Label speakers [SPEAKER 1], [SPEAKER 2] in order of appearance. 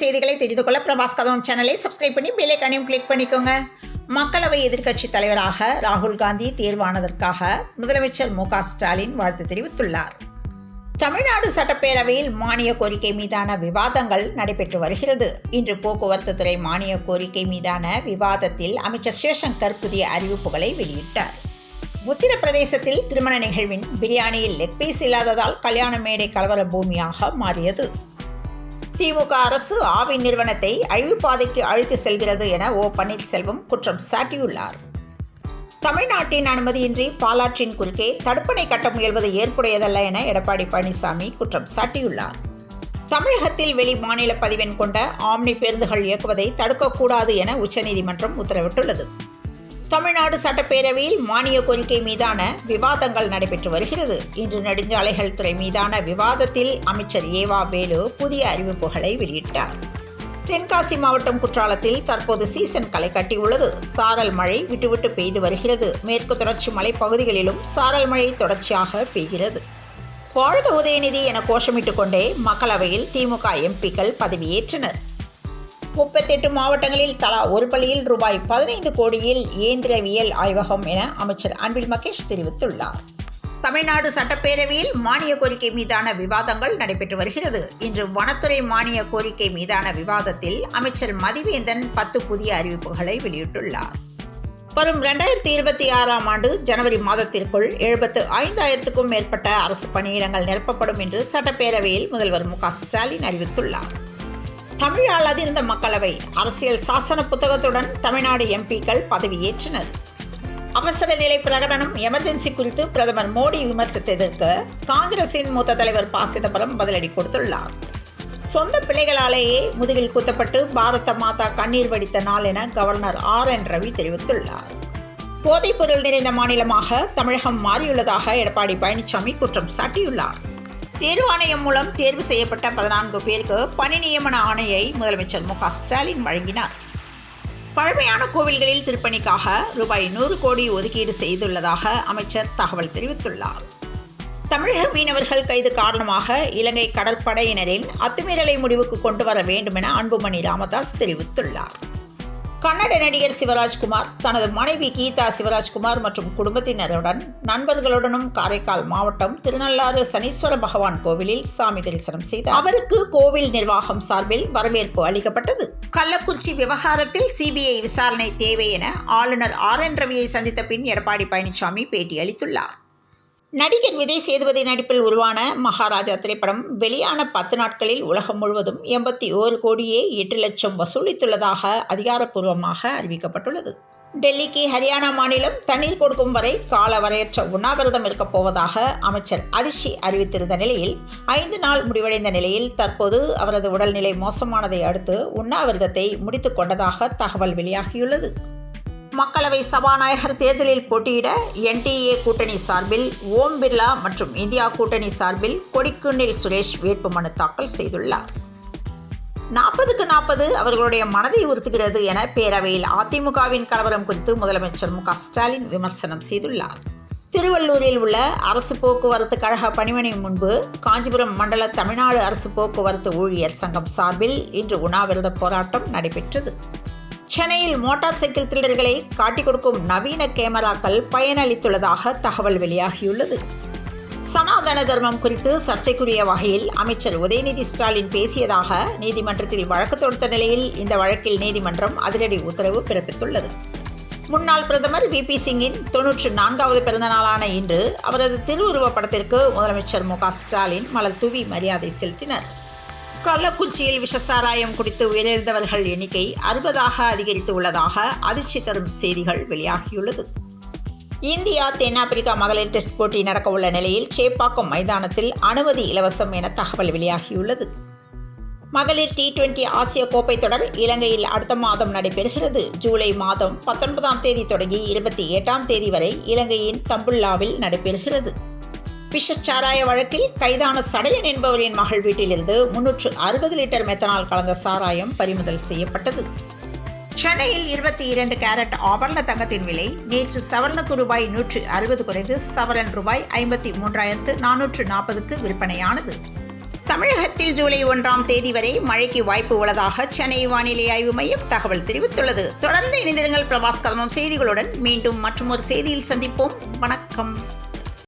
[SPEAKER 1] செய்திகளை தெரிந்து கொள்ள பிரபாஸ் கதவம் சேனலை சப்ஸ்கிரைப் பண்ணி பெல் ஐகானையும் கிளிக் பண்ணிக்கோங்க. மக்களவை எதிர்க்கட்சித் தலைவராக ராகுல் காந்தி தேர்வானதற்காக முதலமைச்சர் மு.க.ஸ்டாலின் வாழ்த்து தெரிவித்துள்ளார். தமிழ்நாடு சட்டப்பேரவையில் மானிய கோரிக்கை மீதான விவாதங்கள் நடைபெற்று வருகிறது. இன்று போக்குவரத்து துறை மானிய கோரிக்கை மீதான விவாதத்தில் அமைச்சர் சிவசங்கர் புதிய அறிவிப்புகளை வெளியிட்டார். உத்தரப்பிரதேசத்தில் திருமண நிகழ்வின் பிரியாணியில் லெக் பீஸ் இல்லாததால் கல்யாண மேடை கலவர பூமியாக மாறியது. திமுக அரசு ஆவின் நிறுவனத்தை அழிவுப்பாதைக்கு அழைத்து செல்கிறது என ஓ. பன்னீர்செல்வம் குற்றம் சாட்டியுள்ளார். தமிழ்நாட்டின் அனுமதியின்றி பாலாற்றின் குறுக்கே தடுப்பணை கட்ட முயல்வது ஏற்புடையதல்ல என எடப்பாடி பழனிசாமி குற்றம் சாட்டியுள்ளார். தமிழகத்தில் வெளி மாநில பதிவெண் கொண்ட ஆம்னி பேருந்துகள் இயக்குவதை தடுக்கக்கூடாது என உச்சநீதிமன்றம் உத்தரவிட்டுள்ளது. தமிழ்நாடு சட்டப்பேரவையில் மானிய கோரிக்கை மீதான விவாதங்கள் நடைபெற்று வருகிறது. இன்று நெடுஞ்சாலைகள் துறை மீதான விவாதத்தில் அமைச்சர் ஏவா வேலு புதிய அறிவிப்புகளை வெளியிட்டார். தென்காசி மாவட்டம் குற்றாலத்தில் தற்போது சீசன் களை கட்டியுள்ளது. சாரல் மழை விட்டுவிட்டு பெய்து வருகிறது. மேற்கு தொடர்ச்சி மலைப்பகுதிகளிலும் சாரல் மழை தொடர்ச்சியாக பெய்கிறது. வாழ்க உதயநிதி என கோஷமிட்டுக் கொண்டே மக்களவையில் திமுக எம்பிக்கள் பதவியேற்றனர். 38 மாவட்டங்களில் தலா ஒரு பள்ளியில் ரூபாய் 15 கோடியில் இயந்திரவியல் ஆய்வகம் என அமைச்சர் அன்பில் மகேஷ் தெரிவித்துள்ளார். தமிழ்நாடு சட்டப்பேரவையில் மானிய கோரிக்கை மீதான விவாதங்கள் நடைபெற்று வருகிறது. இன்று வனத்துறை மானிய கோரிக்கை மீதான விவாதத்தில் அமைச்சர் மதிவேந்தன் 10 புதிய அறிவிப்புகளை வெளியிட்டுள்ளார். வரும் 2026ஆம் ஆண்டு ஜனவரி மாதத்திற்குள் 75,000க்கும் மேற்பட்ட அரசு பணியிடங்கள் நிரப்பப்படும் என்று சட்டப்பேரவையில் முதல்வர் மு.க.ஸ்டாலின் அறிவித்துள்ளார். தமிழால் அதிர்ந்த மக்களவை அரசியல் சாசன புத்தகத்துடன் தமிழ்நாடு எம்பிக்கள் பதவியேற்றனர். அவசர நிலை பிரகடனம் எமர்ஜென்சி குறித்து பிரதமர் மோடி விமர்சித்ததற்கு காங்கிரசின் மூத்த தலைவர் ப. சிதம்பரம் பதிலடி கொடுத்துள்ளார். சொந்த பிள்ளைகளாலேயே முதுகில் குத்தப்பட்டு பாரத மாதா கண்ணீர் வடித்த நாள் என கவர்னர் R.N. ரவி தெரிவித்துள்ளார். போதைப்பொருள் நிறைந்த மாநிலமாக தமிழகம் மாறியுள்ளதாக எடப்பாடி பழனிசாமி குற்றம் சாட்டியுள்ளார். தேர்வாணையம் மூலம் தேர்வு செய்யப்பட்ட 14 பேருக்கு பணி நியமன ஆணையை முதலமைச்சர் மு.க.ஸ்டாலின் வழங்கினார். பழமையான கோவில்களில் திருப்பணிக்காக ரூபாய் 100 கோடி ஒதுக்கீடு செய்துள்ளதாக அமைச்சர் தகவல் தெரிவித்துள்ளார். தமிழக மீனவர்கள் கைது காரணமாக இலங்கை கடற்படையினரின் அத்துமீறலை முடிவுக்கு கொண்டு வர வேண்டும் என அன்புமணி ராமதாஸ் தெரிவித்துள்ளார். கன்னட நடிகர் சிவராஜ்குமார் தனது மனைவி கீதா சிவராஜ்குமார் மற்றும் குடும்பத்தினருடன் நண்பர்களுடனும் காரைக்கால் மாவட்டம் திருநள்ளாறு சனீஸ்வர பகவான் கோவிலில் சாமி தரிசனம் செய்தார். அவருக்கு கோவில் நிர்வாகம் சார்பில் வரவேற்பு அளிக்கப்பட்டது. கள்ளக்குறிச்சி விவகாரத்தில் சிபிஐ விசாரணை தேவை என ஆளுநர் R.N. ரவியை சந்தித்த பின் எடப்பாடி பழனிசாமி பேட்டி அளித்துள்ளார். நடிகர் விஜய் சேதுபதி நடிப்பில் உருவான மகாராஜா திரைப்படம் வெளியான 10 நாட்களில் உலகம் முழுவதும் 81 கோடியே 8 லட்சம் வசூலித்துள்ளதாக அதிகாரப்பூர்வமாக அறிவிக்கப்பட்டுள்ளது. டெல்லிக்கு ஹரியானா மாநிலம் தண்ணீர் கொடுக்கும் வரை காலவரையற்ற உண்ணாவிரதம் இருக்கப் போவதாக அமைச்சர் அதிஷி அறிவித்திருந்த நிலையில் 5 நாள் முடிவடைந்த நிலையில் தற்போது அவரது உடல்நிலை மோசமானதை அடுத்து உண்ணாவிரதத்தை முடித்துக் கொண்டதாக தகவல் வெளியாகியுள்ளது. மக்களவை சபாநாயகர் தேர்தலில் போட்டியிட NDA கூட்டணி சார்பில் ஓம் பிர்லா மற்றும் இந்தியா கூட்டணி சார்பில் கொடிக்குன்னில் சுரேஷ் வேட்புமனு தாக்கல் செய்துள்ளார். 40க்கு 40 அவர்களுடைய மனதை உறுத்துகிறது என பேரவையில் அதிமுகவின் கலவரம் குறித்து முதலமைச்சர் மு.க.ஸ்டாலின் விமர்சனம் செய்துள்ளார். திருவள்ளூரில் உள்ள அரசு போக்குவரத்து கழக பணிமனை முன்பு காஞ்சிபுரம் மண்டல தமிழ்நாடு அரசு போக்குவரத்து ஊழியர் சங்கம் சார்பில் இன்று உண்ணாவிரத போராட்டம் நடைபெற்றது. சென்னையில் மோட்டார் சைக்கிள் திருடர்களை காட்டிக் கொடுக்கும் நவீன கேமராக்கள் பயனளித்துள்ளதாக தகவல் வெளியாகியுள்ளது. சனாதன தர்மம் குறித்து சர்ச்சைக்குரிய வகையில் அமைச்சர் உதயநிதி ஸ்டாலின் பேசியதாக நீதிமன்றத்தில் வழக்கு தொடுத்த நிலையில் இந்த வழக்கில் நீதிமன்றம் அதிரடி உத்தரவு பிறப்பித்துள்ளது. முன்னாள் பிரதமர் V.P. சிங்கின் 94வது பிறந்த நாளான இன்று அவரது திருவுருவப் படத்திற்கு முதலமைச்சர் மு.க.ஸ்டாலின் மலர் தூவி மரியாதை செலுத்தினர். கள்ளக்குறிச்சியில் விஷசாராயம் குடித்து உயிரிழந்தவர்கள் எண்ணிக்கை 60ஆக அதிகரித்து உள்ளதாக அதிர்ச்சி தரும் செய்திகள் வெளியாகியுள்ளது. இந்தியா தென்னாப்பிரிக்கா மகளிர் டெஸ்ட் போட்டி நடக்கவுள்ள நிலையில் சேப்பாக்கம் மைதானத்தில் அனுமதி இலவசம் என தகவல் வெளியாகியுள்ளது. மகளிர் T20 ஆசிய கோப்பை தொடர் இலங்கையில் அடுத்த மாதம் நடைபெறுகிறது. ஜூலை மாதம் 19ஆம் தேதி தொடங்கி 28ஆம் தேதி வரை இலங்கையின் தம்புல்லாவில் நடைபெறுகிறது. விஷச்சாராய வழக்கில் கைதான சடையன் என்பவரின் மகள் வீட்டிலிருந்து 360 லிட்டர் மெத்தனால் கலந்த சாராயம் பறிமுதல் செய்யப்பட்டது. சென்னையில் 22 கேரட் ஆபரண தங்கத்தின் விலை நேற்று சவரனுக்கு ரூபாய் 160 குறைந்து சவரன் ரூபாய் 53,440க்கு விற்பனையானது. தமிழகத்தில் ஜூலை 1ஆம் தேதி வரை மழைக்கு வாய்ப்பு உள்ளதாக சென்னை வானிலை ஆய்வு மையம் தகவல் தெரிவித்துள்ளது. தொடர்ந்து இணைந்திருங்கள் பிரபாஸ் கதம்பம் செய்திகளுடன். மீண்டும் மற்றொரு செய்தியில் சந்திப்போம். வணக்கம்.